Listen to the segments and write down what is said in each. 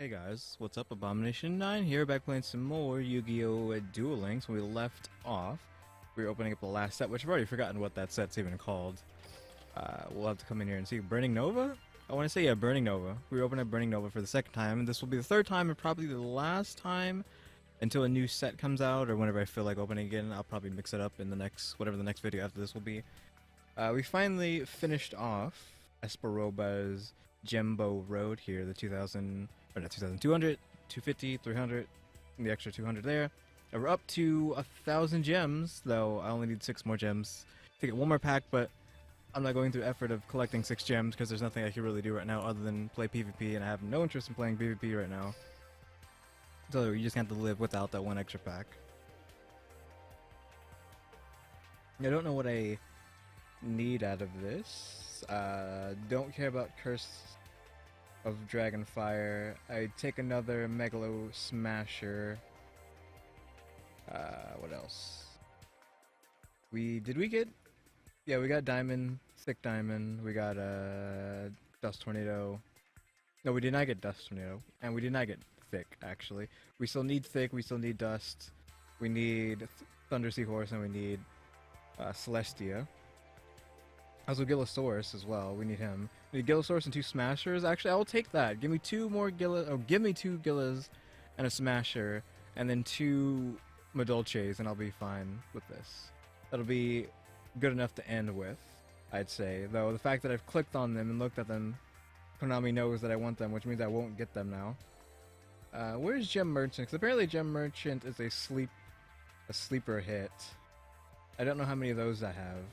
Hey guys, what's up? Abomination9 here, back playing some more Yu-Gi-Oh Duel Links. When we left off, we were opening up the last set, which I've already forgotten what that set's even called. We'll have to come in here and see. Burning Nova? I want to say, yeah, Burning Nova. We were opening up Burning Nova for the second time, and this will be the third time and probably the last time until a new set comes out, or whenever I feel like opening again. I'll probably mix it up in the next, whatever the next video after this will be. We finally finished off Esperoba's Gembo Road here, the 2000... or not 2,200, 250, 300, and the extra 200 there. And we're up to 1,000 gems, though I only need 6 more gems to get one more pack, but I'm not going through effort of collecting 6 gems because there's nothing I can really do right now other than play PvP, and I have no interest in playing PvP right now. So you just have to live without that one extra pack. I don't know what I need out of this. Don't care about Curse of Dragonfire. I take another Megalo Smasher. What else? Did we get? Yeah, we got Diamond, Thick Diamond. We got Dust Tornado. No, we did not get Dust Tornado, and we did not get Thick. Actually, we still need Thick. We still need Dust. We need Thunder Seahorse, and we need Celestia. Also Gillosaurus as well. We need him. We need Gillosaurus and 2 Smashers. Actually, I will take that. Give me 2 more Gillas. Oh, give me 2 Gillas and a Smasher, and then 2 Madolches, and I'll be fine with this. That'll be good enough to end with, I'd say. Though the fact that I've clicked on them and looked at them, Konami knows that I want them, which means I won't get them now. Where's Gem Merchant? Because apparently Gem Merchant is a sleeper hit. I don't know how many of those I have.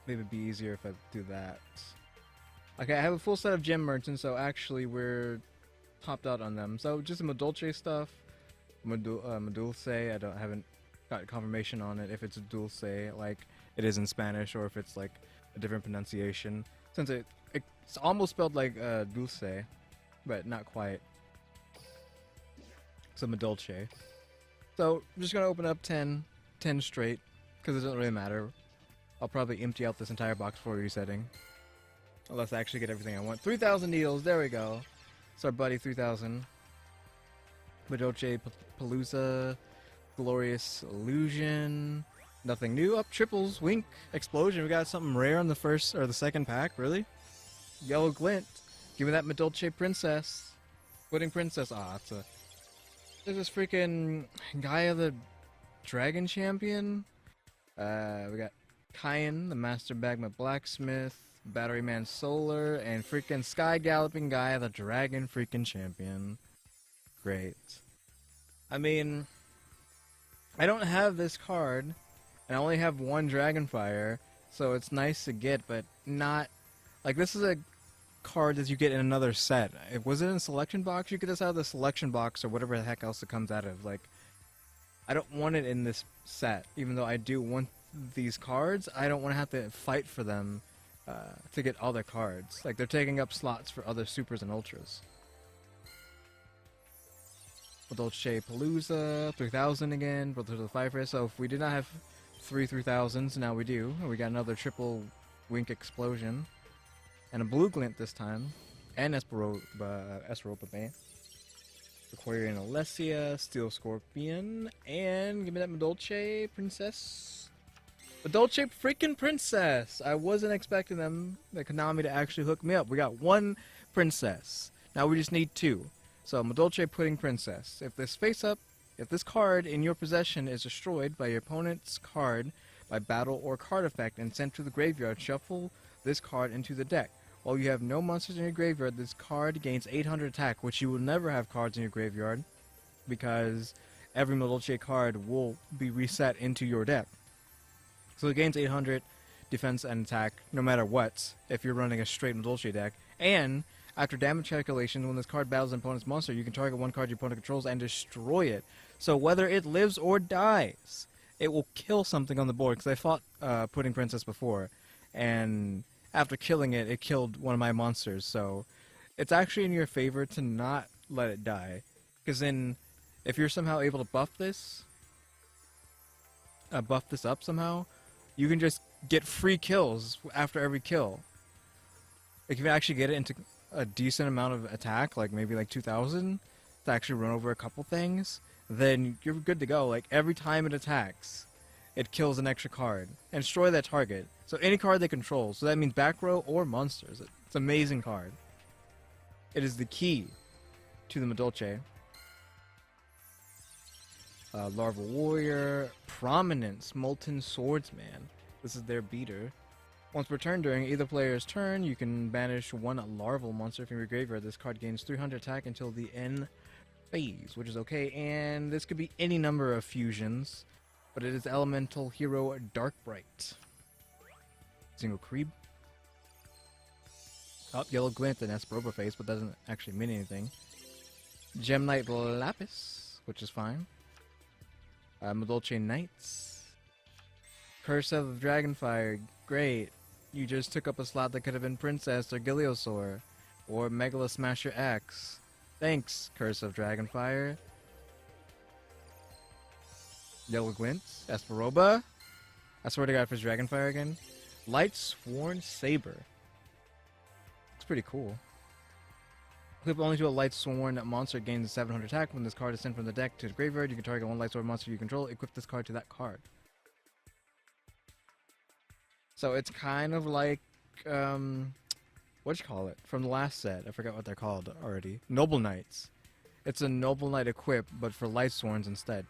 Maybe it'd be easier if I do that. Okay, I have a full set of Gem Merchants, so actually we're topped out on them. So just some Madolche stuff. Madulce, I haven't got confirmation on it if it's a Dulce like it is in Spanish, or if it's like a different pronunciation. Since it's almost spelled like Dulce, but not quite. So Madolche. So I'm just gonna open up 10 straight, because it doesn't really matter. I'll probably empty out this entire box before resetting. Unless I actually get everything I want. 3,000 needles, there we go. It's our buddy 3,000. Madolche, Palooza, Glorious Illusion. Nothing new. Up triples, Wink, Explosion. We got something rare on the first or the second pack, really? Yellow Glint. Give me that Madolche Princess. Pudding Princess. There's this freaking Gaia the Dragon Champion. We got Kyan, the Master Bagma Blacksmith, Battery Man Solar, and freaking Sky Galloping Guy, the Dragon freaking Champion. Great. I mean, I don't have this card, and I only have 1 Dragonfire, so it's nice to get, but not... Like, this is a card that you get in another set. Was it in Selection Box? You get this out of the Selection Box, or whatever the heck else it comes out of. Like, I don't want it in this set, even though I do want these cards. I don't want to have to fight for them to get all their cards. Like, they're taking up slots for other supers and ultras. Dolce Palooza, 3,000 again, Brother of the Fire. So if we did not have 3 3,000s, now we do. And we got another triple Wink Explosion. And a Blue Glint this time. And Esperoba Bay. Aquarian Alessia, Steel Scorpion, and give me that Madolche Princess. Madolche freaking Princess! I wasn't expecting the Konami to actually hook me up. We got 1 Princess. Now we just need 2. So Madolche Pudding Princess. If this card in your possession is destroyed by your opponent's card by battle or card effect and sent to the graveyard, shuffle this card into the deck. While you have no monsters in your graveyard, this card gains 800 attack, which you will never have cards in your graveyard, because every Madolche card will be reset into your deck. So it gains 800 defense and attack, no matter what, if you're running a straight Madolche deck. And, after damage calculations, when this card battles an opponent's monster, you can target 1 card your opponent controls and destroy it. So whether it lives or dies, it will kill something on the board, because I fought Pudding Princess before, and after killing it, it killed one of my monsters, so it's actually in your favor to not let it die. Because then, if you're somehow able to buff this up somehow, you can just get free kills after every kill. Like, if you actually get it into a decent amount of attack, like maybe like 2,000, to actually run over a couple things, then you're good to go. Like every time it attacks, it kills an extra card and destroy that target. So any card they control. So that means back row or monsters. It's an amazing card. It is the key to the Madolche. Larval Warrior, Prominence, Molten Swordsman. This is their beater. Once per turn, during either player's turn, you can banish one larval monster from your graveyard. This card gains 300 attack until the end phase, which is okay. And this could be any number of fusions, but it is Elemental Hero Darkbright. Single Creep. Oh, Yellow Glint and Esperoba face, but doesn't actually mean anything. Gem Knight Lapis, which is fine. Madolche Knights. Curse of Dragonfire, great. You just took up a slot that could have been Princess or Giliosaur or Megala Smasher X. Thanks, Curse of Dragonfire. Yellow Glint, Esperoba. I swear to God, if it's Dragonfire again. Light Sworn Saber. It's pretty cool. Equip only to a Light Sworn monster gains 700 attack. When this card is sent from the deck to the graveyard, you can target one Light Sworn monster you control. Equip this card to that card. So it's kind of like, what you call it? From the last set. I forgot what they're called already. Noble Knights. It's a Noble Knight equip, but for Light Sworns instead.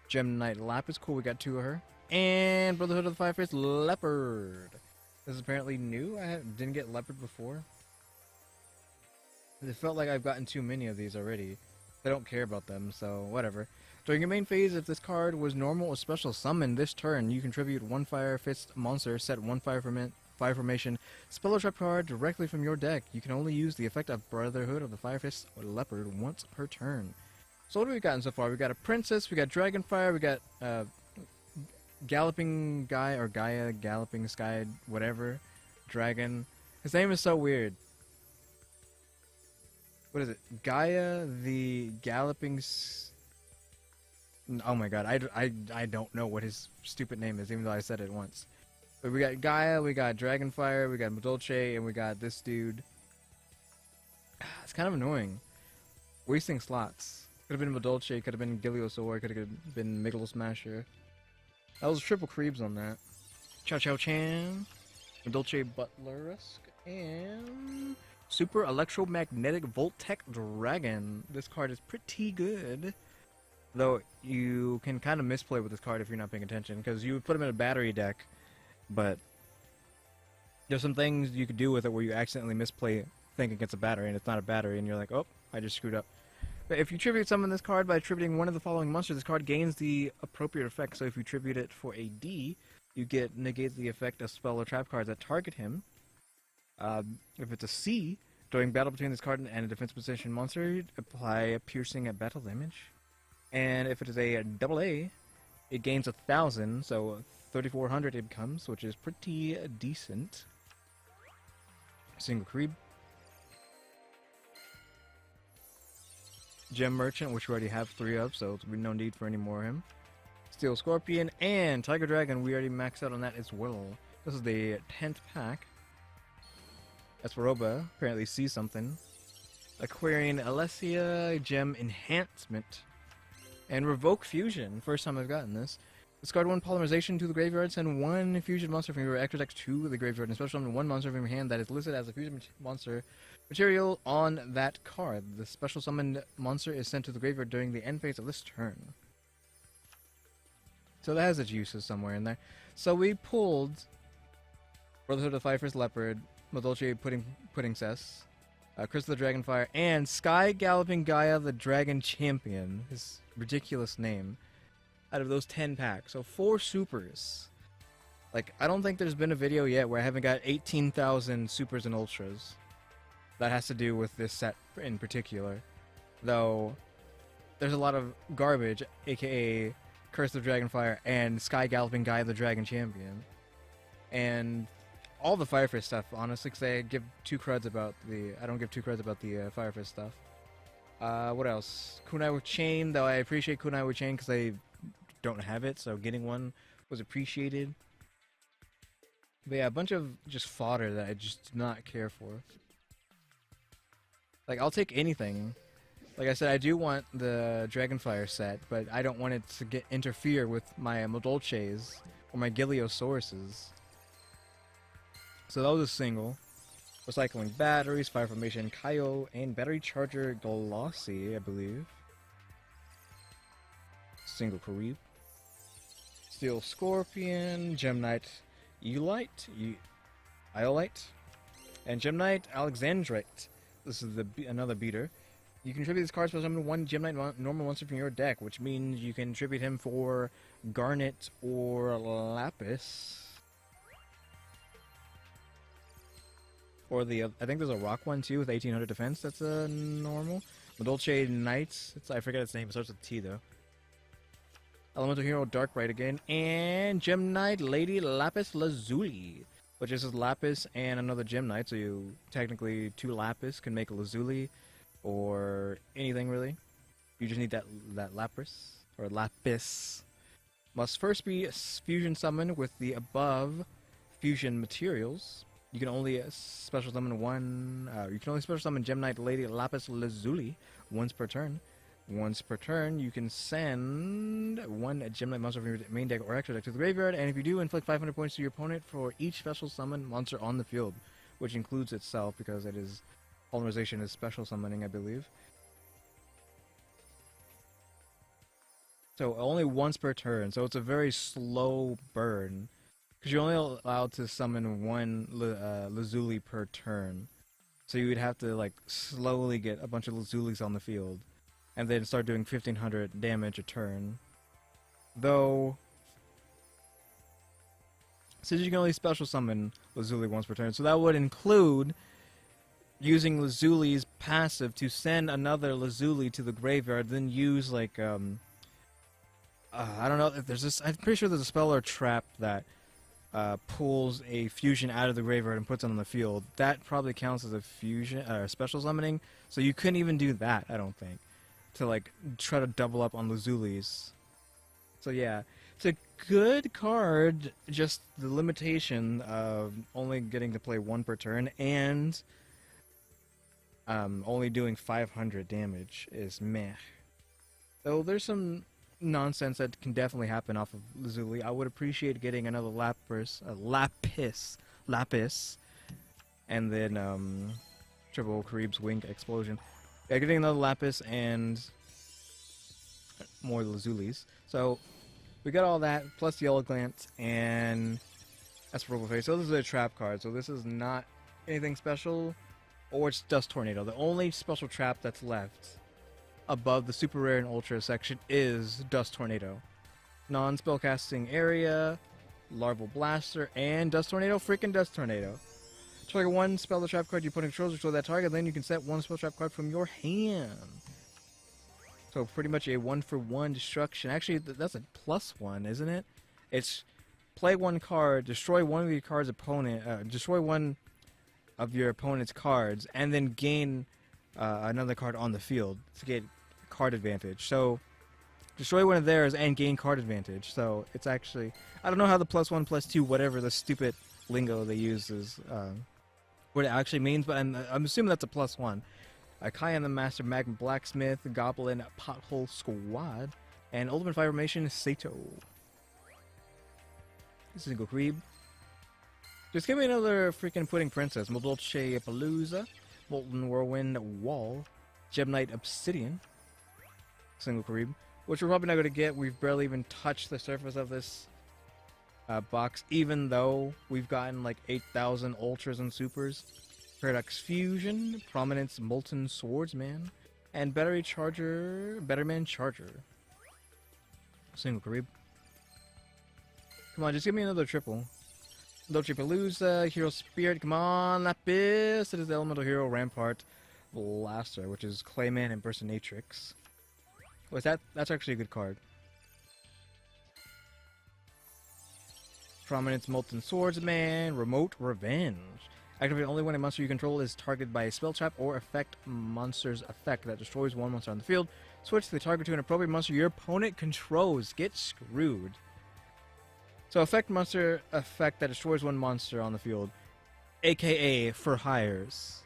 Gem Knight Lapis, cool, we got 2 of her. And Brotherhood of the Five-Faced Leopard. This is apparently new. I didn't get Leopard before. It felt like I've gotten too many of these already. I don't care about them, so whatever. During your main phase, if this card was normal or special summon this turn, you contribute 1 Fire Fist monster, set 1 Fire Formation spell or trap card directly from your deck. You can only use the effect of Brotherhood of the Fire Fist or Leopard once per turn. So what have we gotten so far? We got a Princess, we got Dragonfire, we got Galloping Guy or Gaia, Galloping Sky, whatever, Dragon. His name is so weird. What is it? Gaia the Galloping... Oh my god, I don't know what his stupid name is, even though I said it once. But we got Gaia, we got Dragonfire, we got Madolche, and we got this dude. It's kind of annoying. Wasting slots. Could have been Madolche, could have been Giliosaur, could have been Megalo Smasher. That was triple creeps on that. Chow Chow Chan, Madolche Butler-esque, and Super Electromagnetic Voltec Dragon. This card is pretty good. Though you can kind of misplay with this card if you're not paying attention, because you would put him in a battery deck, but there's some things you could do with it where you accidentally misplay thinking it's a battery and it's not a battery, and you're like, oh, I just screwed up. But if you tribute summon this card by attributing one of the following monsters, this card gains the appropriate effect. So if you tribute it for a D, you get negate the effect of spell or trap cards that target him. If it's a C, during battle between this card and a defense position monster, apply a piercing at battle damage. And if it is a double A, it gains 1,000, so 3,400 it becomes, which is pretty decent. Single Creep. Gem Merchant, which we already have 3 of, so there's no need for any more of him. Steel Scorpion and Tiger Dragon, we already maxed out on that as well. This is the 10th pack. Esperoba apparently sees something. Aquarian Alessia, Gem Enhancement. And Revoke Fusion. First time I've gotten this. Discard 1 Polymerization to the graveyard. Send 1 fusion monster from your active deck to the graveyard. And special summon 1 monster from your hand that is listed as a fusion monster material on that card. The special summoned monster is sent to the graveyard during the end phase of this turn. So that has its uses somewhere in there. So we pulled Brotherhood of the Five-Faced Leopard, Madolche Pudding Cess, Curse of the Dragonfire, and Sky Galloping Gaia the Dragon Champion. His ridiculous name. Out of those 10 packs. So 4 supers. Like, I don't think there's been a video yet where I haven't got 18,000 supers and ultras. That has to do with this set in particular. Though, there's a lot of garbage, aka Curse of Dragonfire and Sky Galloping Gaia the Dragon Champion. And all the Firefist stuff, honestly, because I give 2 cruds about the... I don't give 2 cruds about the Firefist stuff. What else? Kunai with Chain, though I appreciate Kunai with Chain because I don't have it, so getting one was appreciated. But yeah, a bunch of just fodder that I just do not care for. Like, I'll take anything. Like I said, I do want the Dragonfire set, but I don't want it to interfere with my Modolches or my Giliosauruses. So that was a single. Recycling batteries, fire formation, Kaio, and battery charger Glossy, I believe. Single Karib. Steel Scorpion, Gem Knight Eulite, Iolite, and Gem Knight Alexandrite. This is another beater. You can tribute this card special summon one Gem Knight normal monster from your deck, which means you can tribute him for Garnet or Lapis. Or the I think there's a rock one too with 1800 defense. That's a normal. Modolche Knights. I forget its name. It starts with T though. Elemental Hero Darkbright again, and Gem Knight Lady Lapis Lazuli, which is Lapis and another Gem Knight. So you technically 2 Lapis can make a Lazuli, or anything really. You just need that Lapis or Lapis. Must first be fusion summoned with the above fusion materials. You can only special summon one. You can only special summon Gem Knight Lady Lapis Lazuli once per turn. Once per turn, you can send one Gem Knight monster from your main deck or extra deck to the graveyard, and if you do, inflict 500 points to your opponent for each special summon monster on the field, which includes itself because it is polymerization is special summoning, I believe. So only once per turn, so it's a very slow burn. Because you're only allowed to summon one Lazuli per turn. So you would have to like slowly get a bunch of Lazulis on the field. And then start doing 1500 damage a turn. Though, since you can only special summon Lazuli once per turn, so that would include using Lazuli's passive to send another Lazuli to the graveyard, then use like, I don't know, if there's this, I'm pretty sure there's a spell or trap that pulls a fusion out of the graveyard and puts it on the field. That probably counts as a fusion or special summoning. So you couldn't even do that, I don't think, to like try to double up on Lazulis. So yeah, it's a good card. Just the limitation of only getting to play one per turn and only doing 500 damage is meh. Though there's some nonsense that can definitely happen off of Lazuli. I would appreciate getting another Lapis, and then triple Karib's Wing Explosion. Yeah, getting another Lapis and more Lazulis. So we got all that plus Yellow Glance and Esperable Face. So this is a trap card. So this is not anything special, or it's Dust Tornado. The only special trap that's left above the super rare and ultra section is Dust Tornado. Non-spellcasting area, Larval Blaster, and Dust Tornado. Freaking Dust Tornado. Target one spell the trap card your opponent controls, control that target, then you can set one spell trap card from your hand. So pretty much a 1-for-1 destruction. Actually, that's a +1, isn't it? It's play one card, destroy one of your card's opponent, destroy one of your opponent's cards, and then gain another card on the field to get card advantage. So destroy one of theirs and gain card advantage. So it's actually, I don't know how the +1, +2, whatever the stupid lingo they use is, what it actually means, but I'm assuming that's a +1. Kyan the Master Magma Blacksmith, Goblin Pothole Squad, and Ultimate Fire Formation Sato. This is Gokrib. Just give me another freaking Pudding Princess. Modolche Palooza, Molten Whirlwind Wall, Gem Knight Obsidian, single Karib, which we're probably not going to get. We've barely even touched the surface of this box, even though we've gotten like 8,000 Ultras and Supers. Paradox Fusion, Prominence Molten Swordsman, and Battery Charger, Betterman Charger. Single Karib. Come on, just give me another triple. Dolce Palooza, Hero Spirit, come on, Lapis! It is the Elemental Hero Rampart Blaster, which is Clayman and Burstinatrix. What's that? That's actually a good card. Prominence Molten Swordsman, Remote Revenge. Activate only when a monster you control is targeted by a spell trap or effect monster's effect that destroys one monster on the field. Switch the target to an appropriate monster your opponent controls. Get screwed. So effect monster effect that destroys one monster on the field, aka for hires.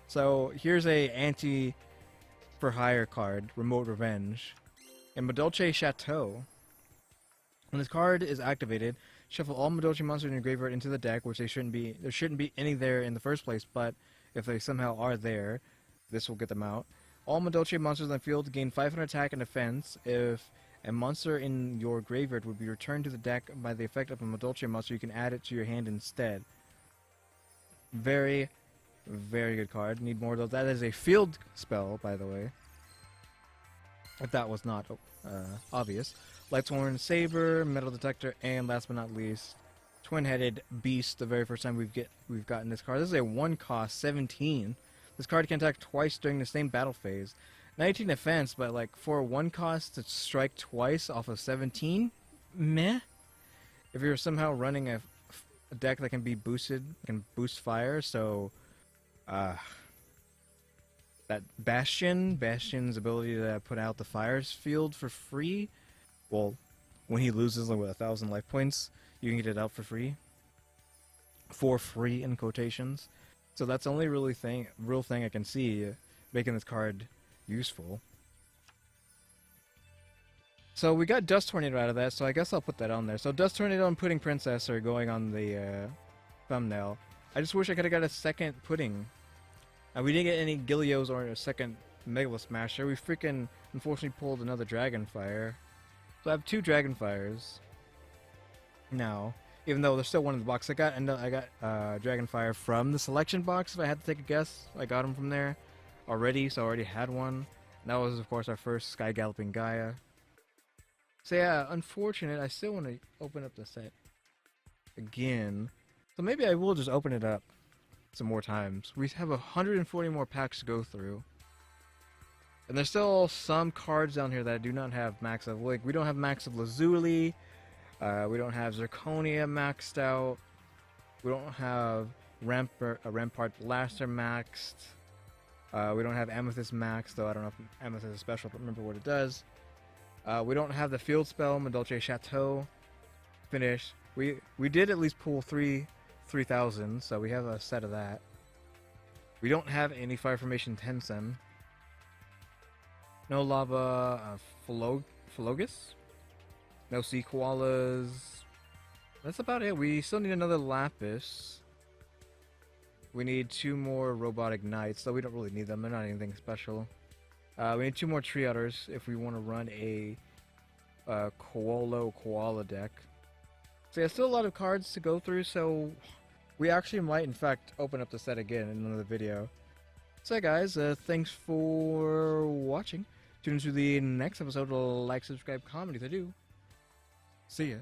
So here's a anti-for-hire card, Remote Revenge. In Madolche Chateau, when this card is activated, shuffle all Madolche monsters in your graveyard into the deck, which there shouldn't be any there in the first place, but if they somehow are there, this will get them out. All Madolche monsters on the field gain 500 attack and defense. If a monster in your graveyard would be returned to the deck by the effect of a Madolche monster, you can add it to your hand instead. Very, very good card. Need more though. That is a field spell, by the way. If that was not obvious. Lightsworn Saber, Metal Detector, and last but not least, Twin-Headed Beast. The very first time we've gotten this card. This is a 1-cost 17. This card can attack twice during the same battle phase. 19 defense, but like for a 1-cost to strike twice off of 17, meh. If you're somehow running a deck that can be boosted, can boost fire, so that Bastion's ability to put out the fires field for free. Well, when he loses like 1,000 life points, you can get it out for free. For free in quotations. So that's the only real thing I can see making this card useful. So we got Dust Tornado out of that, so I guess I'll put that on there. So Dust Tornado and Pudding Princess are going on the thumbnail. I just wish I could have got a second Pudding. We didn't get any Gilios or a second Megalo Smasher. We freaking unfortunately pulled another Dragonfire. So I have 2 Dragonfires now, even though there's still one in the box. I got Dragonfire from the selection box. If I had to take a guess, I got him from there already, so I already had one. And that was, of course, our first Sky Galloping Gaia. So yeah, unfortunate. I still want to open up the set again. So maybe I will just open it up some more times. We have 140 more packs to go through. And there's still some cards down here that do not have max of. Like, we don't have max of Lazuli. We don't have Zirconia maxed out. We don't have Rampart Blaster maxed. We don't have Amethyst maxed, though I don't know if Amethyst is special, but remember what it does. We don't have the field spell, Madolche Chateau. Finished. We did at least pull 3,000, so we have a set of that. We don't have any Fire Formation Tensen. No Lava Phlogus. No Sea Koalas. That's about it. We still need another Lapis. We need 2 more Robotic Knights, though we don't really need them. They're not anything special. We need 2 more Tree Otters if we want to run a Koala deck. So yeah, still a lot of cards to go through, so we actually might, in fact, open up the set again in another video. So yeah, guys, thanks for watching. Tune into the next episode. Like, subscribe, comment if you do. See ya.